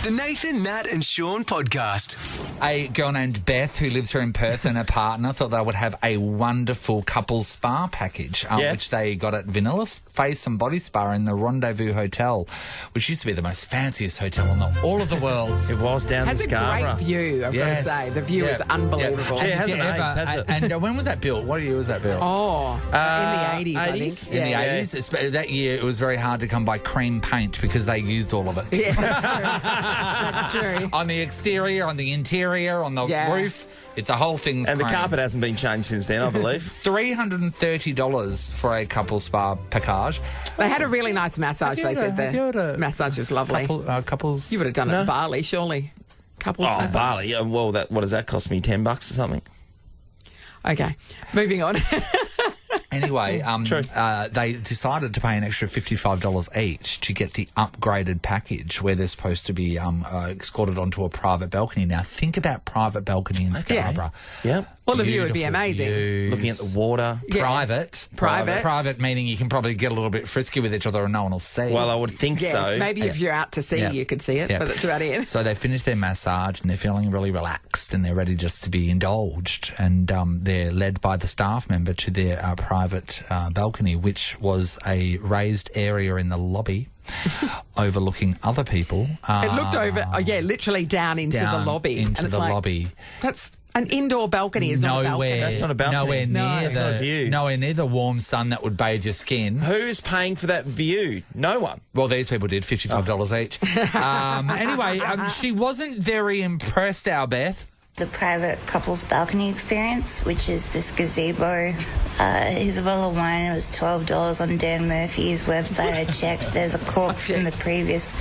The Nathan, Nat and Shaun podcast. A girl named Beth, who lives here in Perth, and her partner thought they would have a wonderful couples spa package, which they got at Vanilla Face and Body Spa in the Rendezvous Hotel, which used to be the most fanciest hotel in all of the world. It was down in Scarborough. Has a great view, I've got to say. The view is unbelievable. Yeah, it hasn't aged, has it? And when was that built? What year was that built? In the 80s, I think. In the 80s? That year, it was very hard to come by cream paint because they used all of it. Yeah, that's true. That's true. On the exterior, on the interior, on the roof, the whole thing's And cream. the carpet hasn't been changed since then, I believe. $330 for a couple spa package. They had a really nice massage, they said there. Massage was lovely. Couples. You would have done it at Bali, surely. Couples massage. Bali. Well, what does that cost me? $10 or something? Okay, moving on. Anyway, they decided to pay an extra $55 each to get the upgraded package where they're supposed to be escorted onto a private balcony. Now, think about private balcony in Scarborough. Yeah. Well, the view would be amazing. Views. Looking at the water. Yeah. Private meaning you can probably get a little bit frisky with each other and no one will see. Well, I would think so. Maybe if you're out to sea, you could see it, but that's about it. So they finished their massage and they're feeling really relaxed and they're ready just to be indulged. And they're led by the staff member to their private balcony, which was a raised area in the lobby overlooking other people. It looked over, literally down into the lobby. Into the lobby. That's an indoor balcony is not a balcony. That's not a balcony. Nowhere near the warm sun that would bathe your skin. Who's paying for that view? No one. Well, these people did, $55 each. Anyway, she wasn't very impressed, our Beth. The private couples balcony experience, which is this gazebo. Isabella wine, it was $12 on Dan Murphy's website. I checked. There's a cork from the previous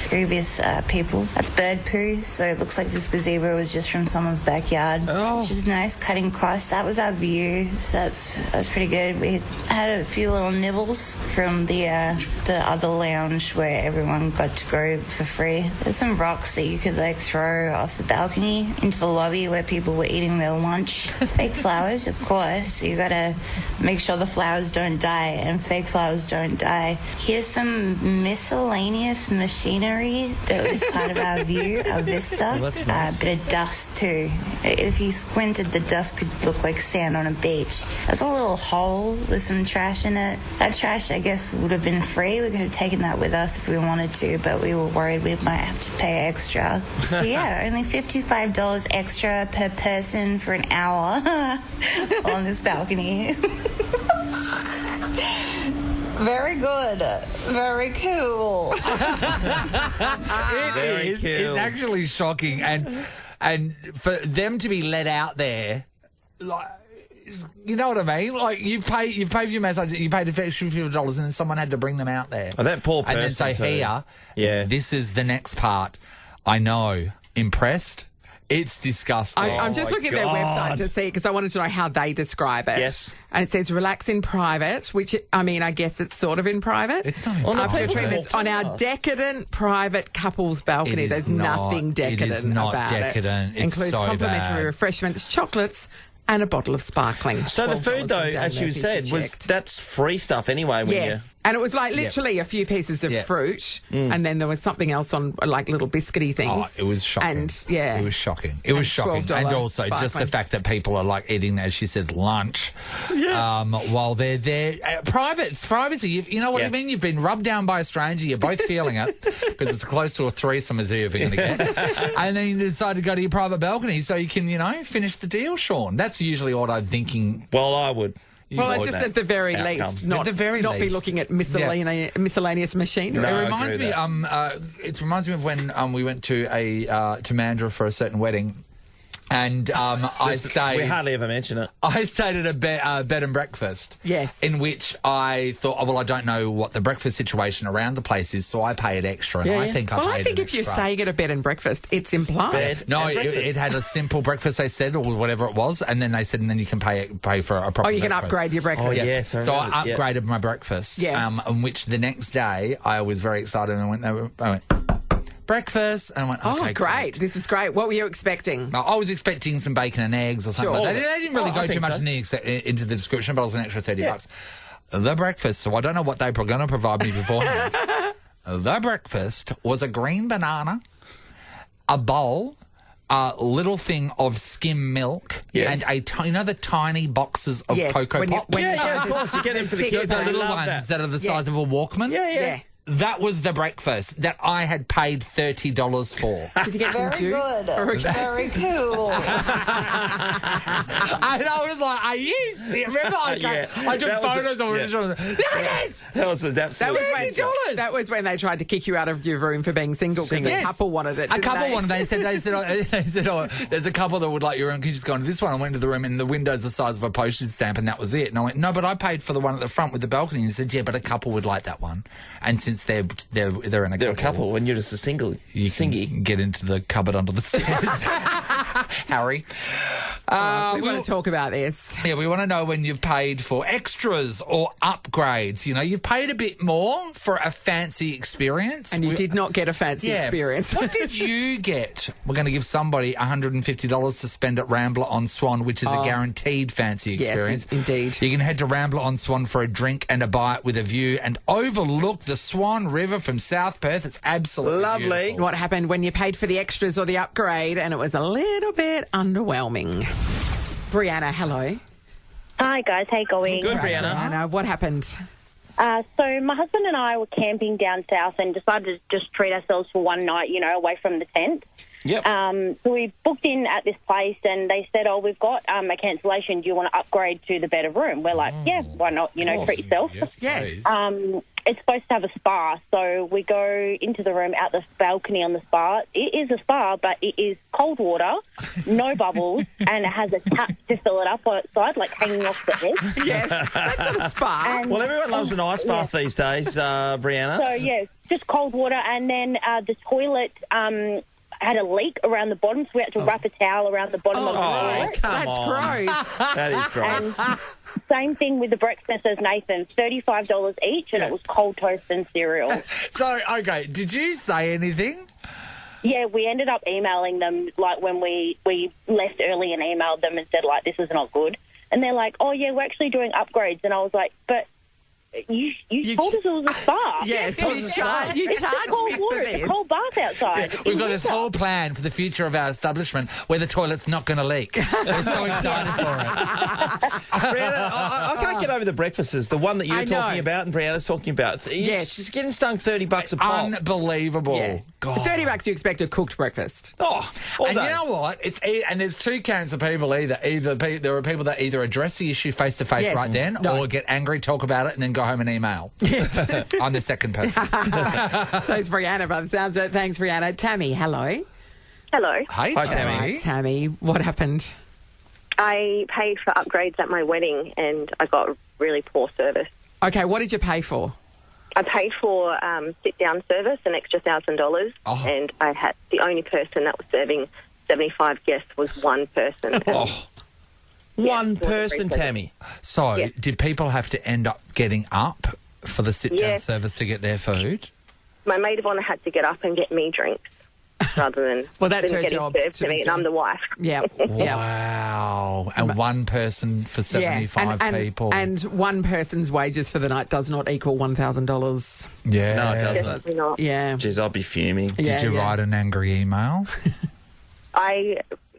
people's. That's bird poo, so it looks like this gazebo was just from someone's backyard, which is nice. Cutting across, that was our view, so that was pretty good. We had a few little nibbles from the other lounge where everyone got to go for free. There's some rocks that you could throw off the balcony into the lobby where people were eating their lunch. Fake flowers, of course. You gotta make sure the flowers don't die, and fake flowers don't die. Here's some miscellaneous machinery that was part of our view, our vista. Well, that's nice. Bit of dust too. If you squinted, the dust could look like sand on a beach. There's a little hole with some trash in it. That trash, I guess, would have been free. We could have taken that with us if we wanted to, but we were worried we might have to pay extra. So yeah, only $55 extra per person for an hour on this balcony. Very good. Very cool. It's actually shocking. And for them to be let out there, you know what I mean? You've paid your massage, you paid an extra $50 and then someone had to bring them out there. Oh, that poor person. And then say, this is the next part. I know. Impressed? It's disgusting. I'm just looking at their website to see, because I wanted to know how they describe it. Yes. And it says relax in private, which, I guess it's sort of in private. It's not in After private. treatments on our decadent private couples balcony. There's nothing decadent about it. It's includes so complimentary bad. refreshments, chocolates, and a bottle of sparkling. So the food, though, as you said, that's free stuff anyway. Yes, and it was literally a few pieces of fruit, and then there was something else on little biscuity things. Oh, it was shocking. And it was shocking. It was shocking, and also just the fact that people are eating, as she says, lunch while they're there. Privacy. You know what I mean? You've been rubbed down by a stranger. You're both feeling it because it's close to a threesome as you're going to get, and then you decide to go to your private balcony so you can, finish the deal, Shaun. That's usually what I'm thinking. Well, I would. Just at the very least, not be looking at miscellaneous machinery. No, it reminds me. It reminds me of when we went to to Mandurah for a certain wedding, and I stayed. We hardly ever mention it. I stayed at a bed and breakfast. Yes. In which I thought, I don't know what the breakfast situation around the place is, so I paid extra. And I think I think if you're staying at a bed and breakfast, it's implied. It had a simple breakfast, they said, or whatever it was, and then they said, and then you can pay for a proper. Oh, you can upgrade your breakfast. Oh, yes. So I upgraded my breakfast. Yes. In which the next day I was very excited and I went breakfast, and I went, okay, great. This is great. What were you expecting? I was expecting some bacon and eggs or something. Sure. They didn't really go too much into the description, but it was an extra $30. The breakfast, so I don't know what they were going to provide me beforehand. The breakfast was a green banana, a bowl, a little thing of skim milk, Yes. and the tiny boxes of Cocoa Pops. Yeah, of course. You get them for the kids. The They little love ones that. that are the size of a Walkman. Yeah. That was the breakfast that I had paid $30 for. Did you get some juice? Very cool. And I was like, are you serious? Remember, I took That was photos of it. Look at this! That was an absolute... That was when they tried to kick you out of your room for being single because a couple wanted it. A couple wanted. They said, oh, there's a couple that would like your room. Can you just go into this one? I went into the room and the window's the size of a postage stamp, and that was it. And I went, no, but I paid for the one at the front with the balcony. And he said, yeah, but a couple would like that one. And since they're in a They're a couple when you're just a single. you can Singy. get into the cupboard under the stairs, Harry. We want to talk about this. Yeah, we want to know when you've paid for extras or upgrades. You know, you've paid a bit more for a fancy experience. And you did not get a fancy experience. What did you get? We're going to give somebody $150 to spend at Rambler on Swan, which is a guaranteed fancy experience. Yes, indeed. You can head to Rambler on Swan for a drink and a bite with a view and overlook the Swan River from South Perth. It's absolutely Lovely. beautiful. What happened when you paid for the extras or the upgrade and it was a little bit underwhelming? Brianna, hello. Hi guys, how you going? Good, Brianna. Brianna, what happened? So my husband and I were camping down south and decided to just treat ourselves for one night, away from the tent. Yep. So we booked in at this place and they said, we've got a cancellation. Do you want to upgrade to the better room? We're like, yeah, why not? Treat yourself. Yes, please. It's supposed to have a spa, so we go into the room out the balcony on the spa. It is a spa, but it is cold water, no bubbles, and it has a tap to fill it up outside, like hanging off the edge. Yes, that's not a spa. And, Well, everyone loves an ice bath these days, Brianna. so, yeah, just cold water. And then the toilet had a leak around the bottom, so we had to wrap a towel around the bottom of the toilet. come That's on. gross. That is gross. And same thing with the breakfast as Nathan, $35 each, and it was cold toast and cereal. So, okay, did you say anything? Yeah, we ended up emailing them, like, when we left early and emailed them and said, like, this is not good. And they're like, oh, yeah, we're actually doing upgrades. And I was like, but you told us it was a spa. Yes, you charged me It's cold for water. this. It's a cold bath outside. We've got this whole plan for the future of our establishment where the toilet's not going to leak. We're so excited for it. Brianna, I can't get over the breakfasts. The one that I you're know. talking about and Brianna's talking about. Yes. She's getting stung $30 a pop. Unbelievable. Yeah. God. For $30 you expect a cooked breakfast. Oh, all And day. you know what? And there's two camps of people. There are people that either address the issue face to face Yes. right then, No. or get angry, talk about it, and then go home and email. Yes. I'm the second person. Thanks, Brianna, by the sounds of it. Thanks, Brianna. Tammy, hello. Hello. Hi, Hi, Tammy. Tammy. Hi, Tammy. What happened? I paid for upgrades at my wedding and I got really poor service. Okay, what did you pay for? I paid for sit-down service, an extra $1,000, and I had the only person that was serving 75 guests was one person. One person, Tammy. So, Yes. did people have to end up getting up for the sit-down Yeah. service to get their food? My maid of honour had to get up and get me drinks rather than Well, that's her getting job, served to to be me, and fair. I'm the wife. Yeah. Yeah. Wow. And one person for 75 people. And one person's wages for the night does not equal $1,000. yeah. No, it doesn't. Definitely not. Yeah. Jeez, I'll be fuming. Did you write an angry email?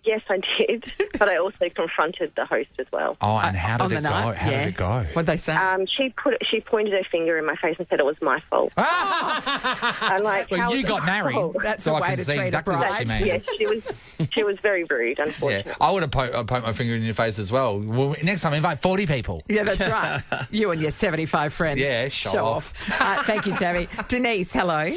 Yes, I did, but I also confronted the host as well. Oh, and how on did the it go? night? How did it go? What'd they say? She pointed her finger in my face and said it was my fault. I'm like, Well, how you is it got my married, fault? That's so a I way can to see treat a exactly what she bride. means. Yes, she was very rude, unfortunately. Yeah, I would have poked my finger in your face as well. Next time, invite 40 people. Yeah, that's right. You and your 75 friends. Yeah, show off. Thank you, Tammy. Denise, hello.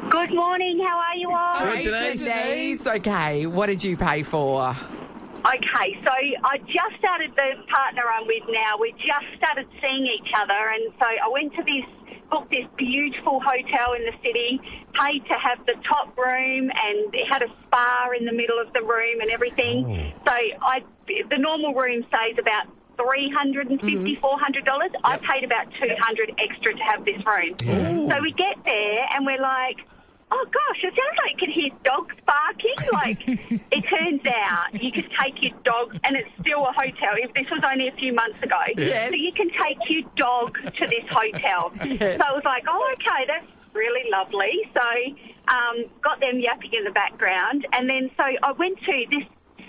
Good morning. How are you all? Good, Hey, Denise. Okay, what did you pay for? Okay, so I just started, the partner I'm with now, we just started seeing each other, and so I went to booked this beautiful hotel in the city, paid to have the top room, and it had a spa in the middle of the room and everything. So the normal room stays about $350, $400. I paid about $200 extra to have this room. So we get there and we're like, oh gosh, it sounds like you could hear dogs barking. Like, it turns out you could take your dog, and it's still a hotel. If this was only a few months ago, Yes. so you can take your dog to this hotel. Yes. So I was like, oh, okay, that's really lovely. So got them yapping in the background. And then so I went to this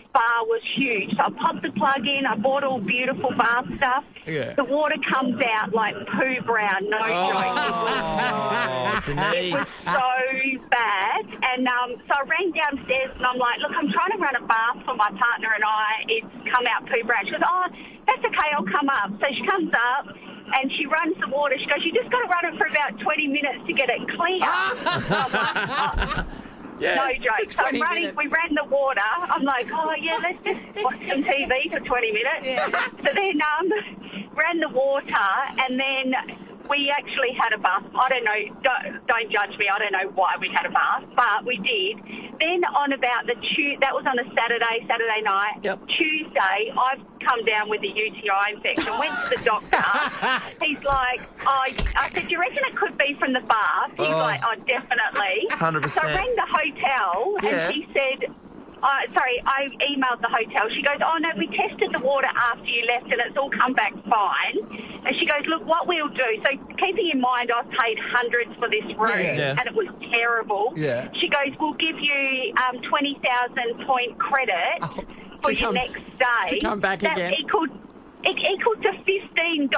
spa was huge. So I popped the plug in. I bought all beautiful bath stuff. Yeah. The water comes out like poo brown. No joke. It was so bad. And so I rang downstairs and I'm like, look, I'm trying to run a bath for my partner and I. It's come out poo brown. She goes, oh, that's okay. I'll come up. So she comes up. And she runs the water. She goes, you just got to run it for about 20 minutes to get it clear. Yeah, no joke. So we ran the water. I'm like, oh, yeah, let's just watch some TV for 20 minutes. Yeah. So then ran the water, and then we actually had a bath. I don't know. Don't judge me. I don't know why we had a bath, but we did. Then on about that was on a Saturday night. Yep. Tuesday, I've come down with a UTI infection. Went to the doctor. He's like, I said, do you reckon it could be from the bath? He's like, oh, definitely. 100%. So I rang the hotel, and she said, I emailed the hotel. She goes, oh, no, we tested the water after you left and it's all come back fine. And she goes, look, what we'll do. So keeping in mind I've paid hundreds for this room and it was terrible. Yeah. She goes, we'll give you 20,000 point credit for your next stay. To come back again. It equaled to $15.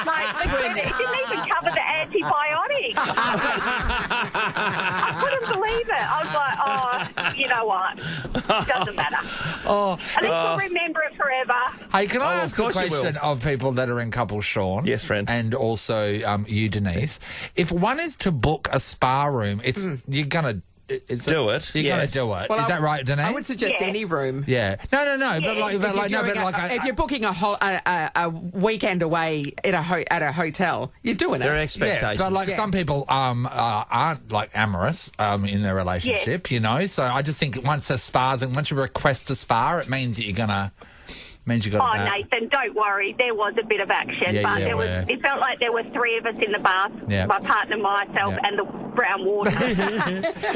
Like, it didn't even cover the antibiotics. I couldn't believe it. I was like, oh, you know what? It doesn't matter. At least we'll remember it forever. Hey, can I ask a question of people that are in couples, Sean? Yes, friend. And also you, Denise. If one is to book a spa room, you're going to... You're going to do it. Well, is that right, Denise? I would suggest any room. Yeah. No. If you're booking a weekend away at a hotel, you're doing it. There are expectations. Yeah, but some people aren't amorous in their relationship, you know. So I just think once you request a spa, it means that you're gonna. Nathan, don't worry. There was a bit of action, but it felt like there were three of us in the bath, my partner, myself, and the brown water.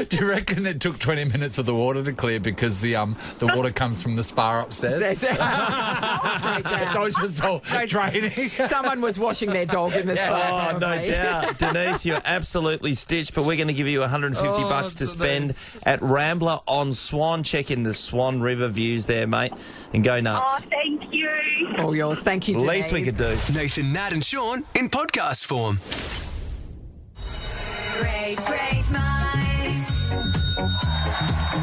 Do you reckon it took 20 minutes for the water to clear because the water comes from the spa upstairs? So it's just all draining. Someone was washing their dog in the spa. Oh, no doubt. Denise, you're absolutely stitched, but we're going to give you $150 to spend at Rambler on Swan. Check in the Swan River views there, mate, and go nuts. Oh, thank you. All yours. Thank you, Denise. Least we could do. Nathan, Nat and Sean in podcast form. Great minds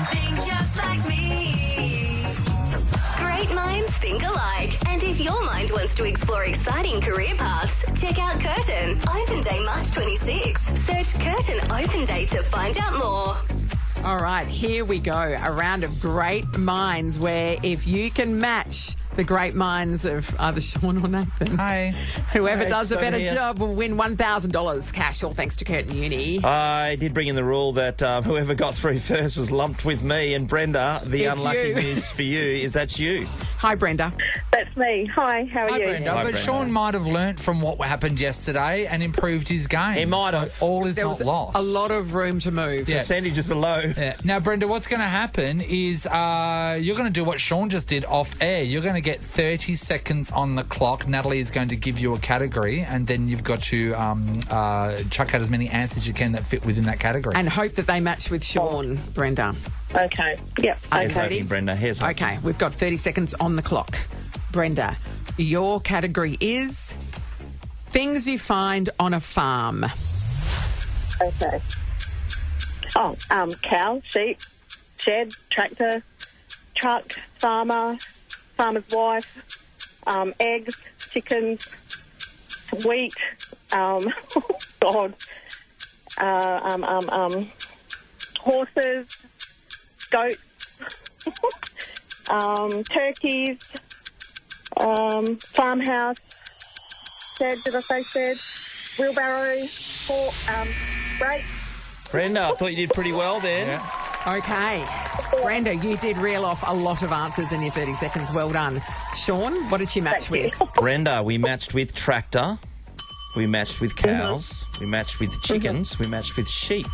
think just like me. Great minds think alike. And if your mind wants to explore exciting career paths, check out Curtin. Open Day March 26. Search Curtin Open Day to find out more. All right, here we go. A round of great minds where if you can match the great minds of either Sean or Nathan. Hi. Whoever does a better job will win $1,000 cash, all thanks to Curtin Uni. I did bring in the rule that whoever got through first was lumped with me. And Brenda, the unlucky news for you is that's you. Hi, Brenda. That's me. Hi, how are you? Brenda. Hi, but Brenda. Sean might have learnt from what happened yesterday and improved his game. He might have. All is There not was lost. a lot of room to move. Yeah. Percentages are low. Yeah. Now, Brenda, what's going to happen is you're going to do what Sean just did off air. You're going to get 30 seconds on the clock. Natalie is going to give you a category, and then you've got to chuck out as many answers as you can that fit within that category. And hope that they match with Sean, Brenda. Okay. Yep. Here's hoping, Brenda. Here's hoping. Okay, we've got 30 seconds on the clock. Brenda, your category is things you find on a farm. Okay. Oh, cow, sheep, shed, tractor, truck, farmer's wife, eggs, chickens, wheat, horses, goats, turkeys, farmhouse, shed, did I say shed? Wheelbarrow, rake. Brenda, I thought you did pretty well then. Yeah. Okay. Brenda, you did reel off a lot of answers in your 30 seconds. Well done. Sean, what did you match with? Brenda, we matched with tractor. We matched with cows. We matched with chickens. We matched with sheep.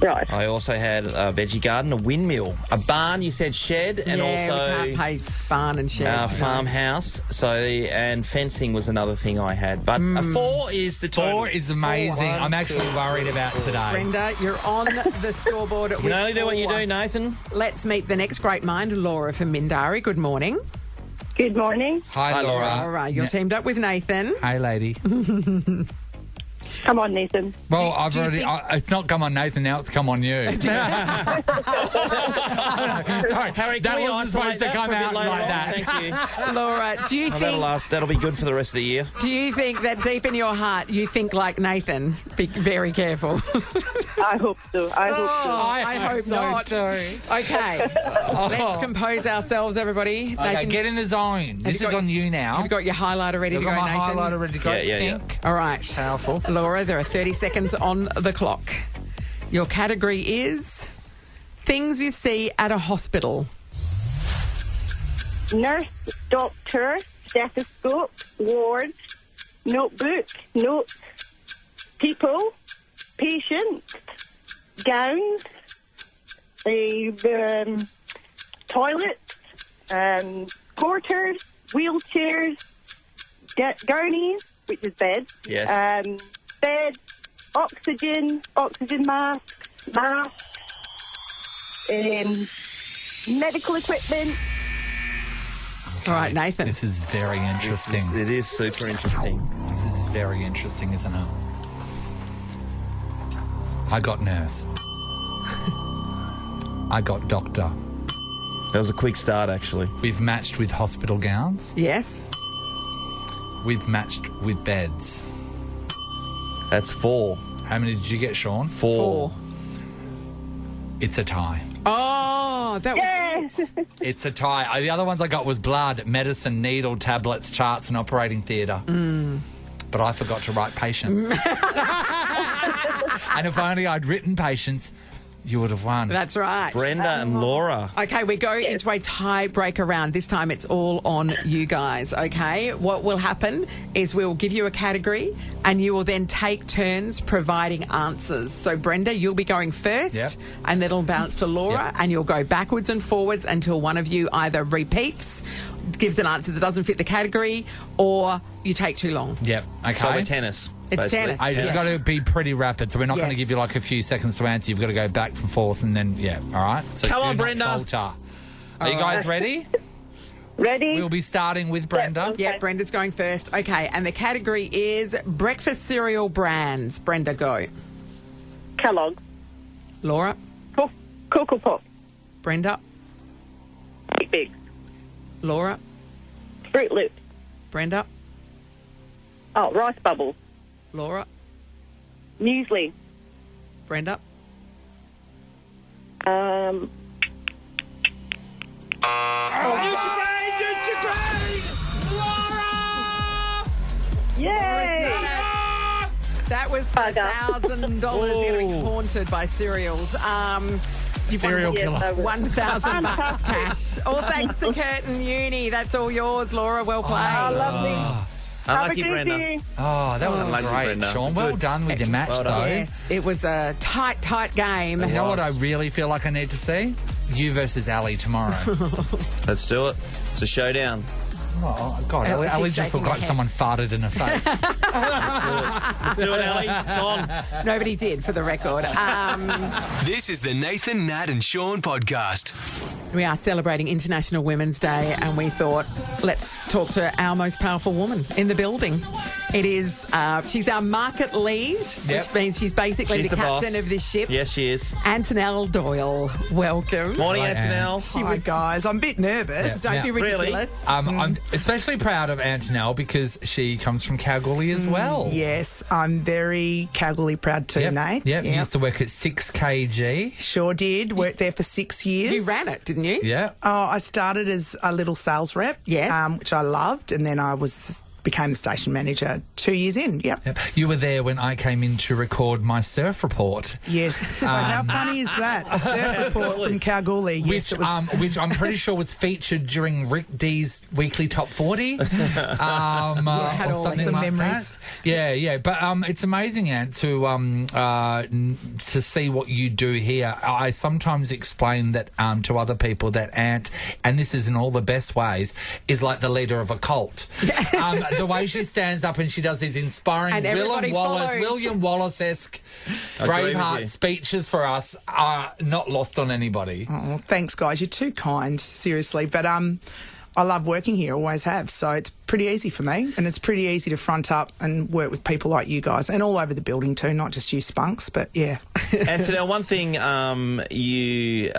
Right. I also had a veggie garden, a windmill, a barn. You said shed, and we also can't pay barn and shed. farmhouse. And fencing was another thing I had. But a 4 is the total. 4 is amazing. I'm actually worried about today. Brenda, you're on the scoreboard. You can only do what you do, Nathan. Let's meet the next great mind, Laura from Mindarie. Good morning. Good morning. Hi, Laura. All right, you're teamed up with Nathan. Hey, lady. Come on, Nathan. Well, it's not come on Nathan now, it's come on you. Sorry, Harry, that can we wasn't supposed to isolate come that for a out bit later like on? that. Thank you. Laura, do you think That'll be good for the rest of the year. Do you think that deep in your heart you think like Nathan? Be very careful. I hope so. I hope not. Okay, let's compose ourselves, everybody. Okay, Nathan, get in the zone. This is on you now. You've got your highlighter ready I've to go, got my Nathan. highlighter ready to go. Yeah. Pink. All right. Powerful. Laura, there are 30 seconds on the clock. Your category is things you see at a hospital. Nurse, doctor, stethoscope, ward, notebook, notes, people, patients, gowns, toilets, porters, wheelchairs, gurneys, which is beds. Yes. Beds, oxygen masks, medical equipment. All right, Nathan. This is very interesting. It is super interesting. This is very interesting, isn't it? I got nurse. I got doctor. That was a quick start, actually. We've matched with hospital gowns. Yes. We've matched with beds. That's 4. How many did you get, Sean? 4. It's a tie. Oh, that was it. It's a tie. The other ones I got was blood, medicine, needle, tablets, charts, and operating theatre. But I forgot to write patients. And if only I'd written patients, you would have won. That's right. Brenda and Laura. Okay, we go into a tie-breaker round. This time it's all on you guys, okay? What will happen is we'll give you a category and you will then take turns providing answers. So, Brenda, you'll be going first and then it'll bounce to Laura and you'll go backwards and forwards until one of you either repeats, gives an answer that doesn't fit the category, or you take too long. Yep. Okay. So we're tennis. It's basically. tennis. It's got to be pretty rapid, so we're not going to give you like a few seconds to answer. You've got to go back and forth, and then all right. So come on, do not Brenda. falter. Are you guys ready? Ready? We'll be starting with Brenda. Yeah, Brenda's going first. Okay, and the category is breakfast cereal brands. Brenda, go. Kellogg, Laura, Cocoa Pop, Brenda, Big, Laura, Fruit Loops. Brenda, Oh, Rice Bubbles, Laura, Muesli. Brenda. Yay! That was for $1,000. You're going to be haunted by cereals. You've Serial won killer. $1,000 cash. All thanks to Curtin Uni. That's all yours, Laura. Well played. Lovely. Unlucky, Brenda. Oh, that was Unlucky, great, Brenda. Sean. Well done with your match, Well though. done. Yes, it was a tight game. You know what I really feel like I need to see? You versus Ali tomorrow. Let's do it. It's a showdown. Oh, God, She's Ali just shaking looked like her head. someone farted in her face. Let's do it, Ali. It's on. Nobody did, for the record. This is the Nathan, Nat and Shaun podcast. We are celebrating International Women's Day, and we thought, let's talk to our most powerful woman in the building. It is, she's our market lead, which means she's basically She's the the captain boss. of this ship. Yes, she is. Antonell Doyle, welcome. Morning, Hi, Antonell. Hi, guys. I'm a bit nervous. Don't be Really? ridiculous. I'm especially proud of Antonell because she comes from Kalgoorlie as well. Yes, I'm very Kalgoorlie proud too, Nate. Yep. You used to work at 6kg. Sure did. Worked there for 6 years. You ran it, didn't you? Yeah. Oh, I started as a little sales rep, Yes. which I loved, and then I was became the station manager 2 years in. Yep. You were there when I came in to record my surf report. Yes. So how funny is that? A surf report from Kalgoorlie. Yes, which I'm pretty sure was featured during Rick D's weekly top 40. Or something like memories. that. Yeah. But it's amazing, Ant, to see what you do here. I sometimes explain that to other people that Ant, and this is in all the best ways, is like the leader of a cult. The way she stands up and she does these inspiring William Wallace-esque Braveheart speeches for us are not lost on anybody. Oh, thanks, guys. You're too kind, seriously. But I love working here, always have. So it's pretty easy for me, and it's pretty easy to front up and work with people like you guys, and all over the building too, not just you spunks, but yeah. Antonell, one thing you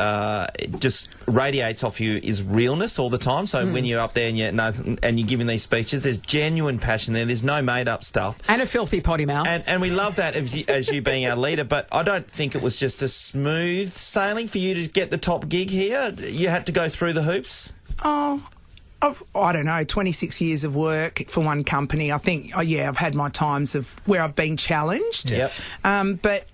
just radiates off you is realness all the time. So when you're up there and you're giving these speeches, there's genuine passion there. There's no made-up stuff. And a filthy potty mouth. And we love that as you being our leader, but I don't think it was just a smooth sailing for you to get the top gig here. You had to go through the hoops. I don't know, 26 years of work for one company. I think, I've had my times of where I've been challenged. Yep. But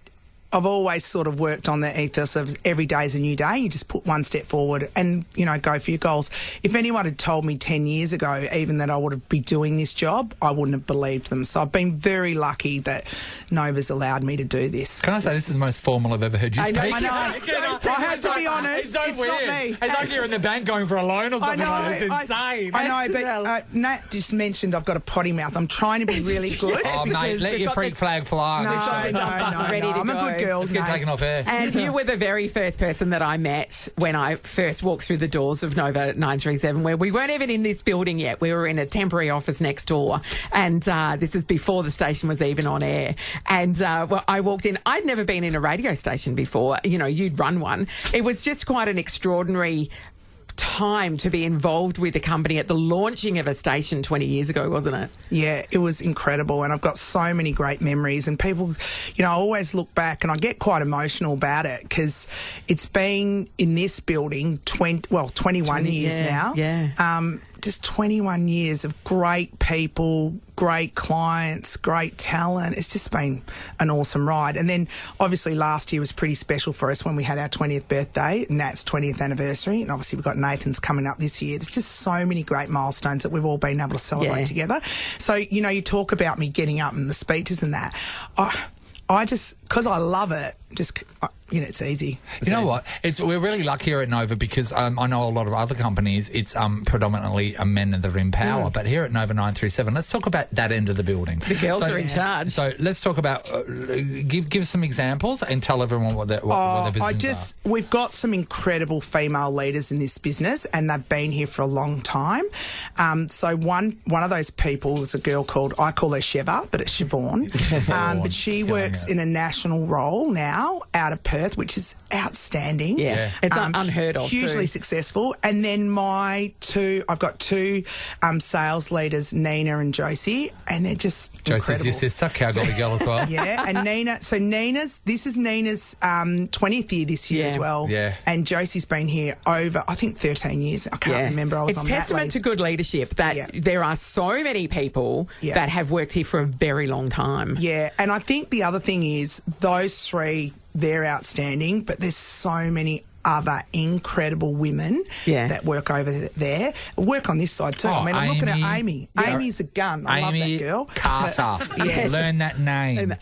I've always sort of worked on the ethos of every day is a new day. You just put one step forward and, go for your goals. If anyone had told me 10 years ago even that I would be doing this job, I wouldn't have believed them. So I've been very lucky that Nova's allowed me to do this. Can I say this is the most formal I've ever heard you speak? I know. I have to be honest. It's weird. not me. It's like you're in the bank going for a loan or something. It's insane. I know, but Nat just mentioned I've got a potty mouth. I'm trying to be really good. Oh, mate, let your freak flag fly. No. Ready to I'm a good girl. Let's get taken off air. And you were the very first person that I met when I first walked through the doors of Nova 937, where we weren't even in this building yet. We were in a temporary office next door. And this is before the station was even on air. And I walked in. I'd never been in a radio station before. You'd run one. It was just quite an extraordinary time to be involved with the company at the launching of a station 20 years ago, wasn't it? Yeah, it was incredible, and I've got so many great memories, and people, I always look back and I get quite emotional about it because it's been in this building 21 years now. Yeah. Just 21 years of great people, great clients, great talent. It's just been an awesome ride. And then obviously last year was pretty special for us when we had our 20th birthday, Nat's 20th anniversary, and obviously we've got Nathan's coming up this year. There's just so many great milestones that we've all been able to celebrate together. So, you talk about me getting up and the speeches and that. I just, because I love it, it's easy. What? We're really lucky here at Nova because I know a lot of other companies, it's predominantly men that are in power. But here at Nova 937, let's talk about that end of the building. The girls are in charge. So let's talk about, give some examples and tell everyone what their business are. We've got some incredible female leaders in this business, and they've been here for a long time. So one of those people is a girl called, I call her Sheva, but it's Siobhan. But she works in a national role now out of Perth, which is outstanding. Yeah. It's unheard of. Hugely successful. And then I've got two sales leaders, Nina and Josie, and they're just Josie's incredible. your sister, Kalgoorlie girl as well. Yeah, and this is Nina's 20th year this year as well. Yeah. And Josie's been here over, I think, 13 years. I can't remember. I was on that leave. It's testament to good leadership that there are so many people that have worked here for a very long time. Yeah, and I think the other thing is those three, they're outstanding, but there's so many other incredible women that work over there. Work on this side too. I'm looking at Amy. Yeah. Amy's a gun. I love that girl. Carter. Learn that name.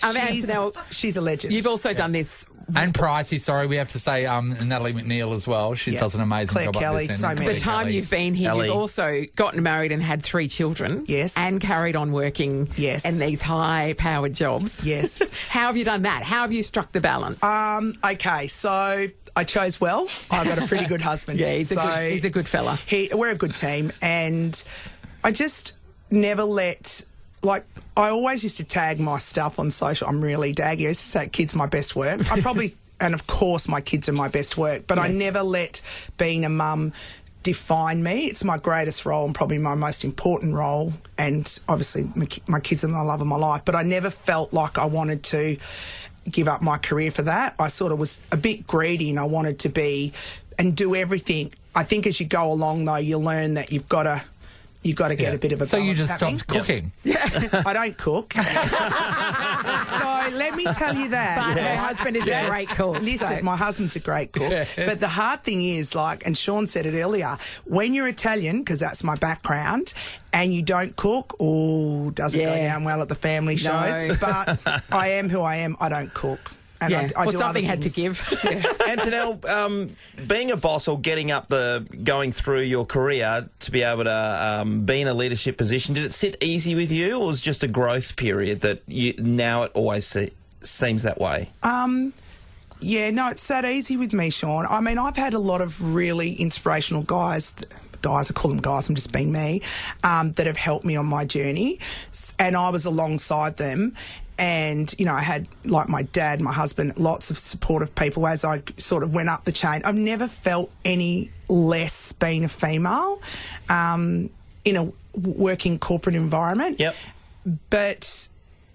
She's a legend. You've also done this. And Pricey, we have to say Natalie McNeil as well. She does an amazing Claire job Kelly, up this so end. many. The time you've been here, you've also gotten married and had 3 children. Yes. And carried on working in these high-powered jobs. Yes. How have you done that? How have you struck the balance? Okay, so I chose well. I've got a pretty good husband. He's a good fella. We're a good team, and I just never let... I always used to tag my stuff on social. I'm really daggy. I used to say kids my best work. And of course my kids are my best work, but I never let being a mum define me. It's my greatest role and probably my most important role, and obviously my kids are the love of my life, but I never felt like I wanted to give up my career for that. I sort of was a bit greedy, and I wanted to be and do everything. I think as you go along, though, you learn that you've got to you got to get a bit of a So you balance just happening. stopped cooking? I don't cook. So let me tell you that. But her husband is a great cook. Listen, my husband's a great cook. But the hard thing is, like, and Sean said it earlier, when you're Italian, because that's my background, and you don't cook, doesn't go down well at the family shows. But I am who I am. I don't cook. And I do something other had to things. give. Antonell, being a boss or going through your career to be able to be in a leadership position, did it sit easy with you, or was it just a growth period that now it always seems that way? Yeah, no, it's sat easy with me, Sean. I mean, I've had a lot of really inspirational guys, I call them guys, I'm just being me, that have helped me on my journey. And I was alongside them. And, you know, I had, like my dad, my husband, lots of supportive people as I sort of went up the chain. I've never felt any less being a female in a working corporate environment. Yep. But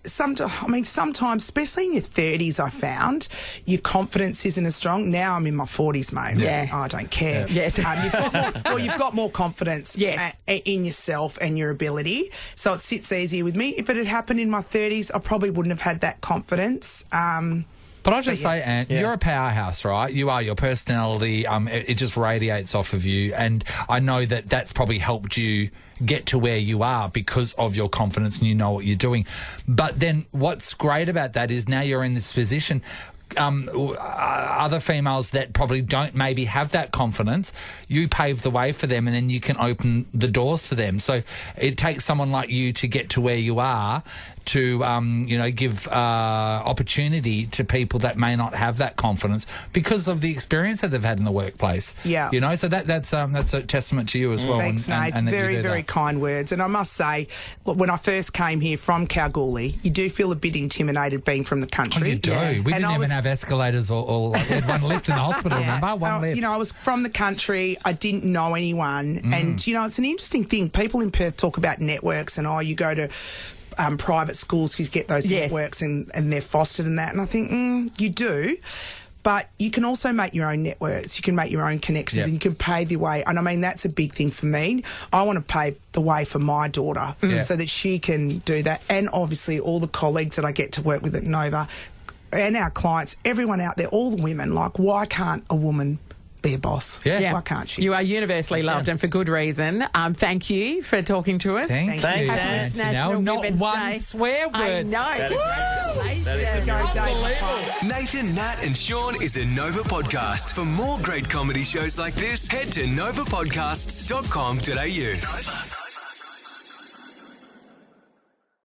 sometimes, especially in your 30s, I found your confidence isn't as strong. Now I'm in my 40s, mate. Yeah. I don't care. Yeah. Yes. You've got more confidence in yourself and your ability. So it sits easier with me. If it had happened in my 30s, I probably wouldn't have had that confidence. But I just say, Ant, you're a powerhouse, right? You are. Your personality, it just radiates off of you. And I know that that's probably helped you get to where you are because of your confidence and you know what you're doing. But then what's great about that is now you're in this position. Other females that probably don't maybe have that confidence, you pave the way for them and then you can open the doors for them. So it takes someone like you to get to where you are to, give opportunity to people that may not have that confidence because of the experience that they've had in the workplace. Yeah. You know, so that's a testament to you as well. Thanks, Nate. And very, very kind words. And I must say, when I first came here from Kalgoorlie, you do feel a bit intimidated being from the country. Oh, you do. We didn't even have escalators or like, we had one lift in the hospital, remember? One lift. You know, I was from the country. I didn't know anyone. And, you know, it's an interesting thing. People in Perth talk about networks and, you go to private schools, you get those networks and they're fostered and that. And I think, you do. But you can also make your own networks. You can make your own connections and you can pave your way. And, I mean, that's a big thing for me. I want to pave the way for my daughter so that she can do that. And, obviously, all the colleagues that I get to work with at Nova and our clients, everyone out there, all the women, like, why can't a woman be a boss? Yeah. Why can't she? You are universally loved and for good reason. Thank you for talking to us. Thank you. Happy National Not Women's one Day. swear word. I know. Unbelievable. Nathan, Nat and Sean is a Nova podcast. For more great comedy shows like this, head to novapodcasts.com.au.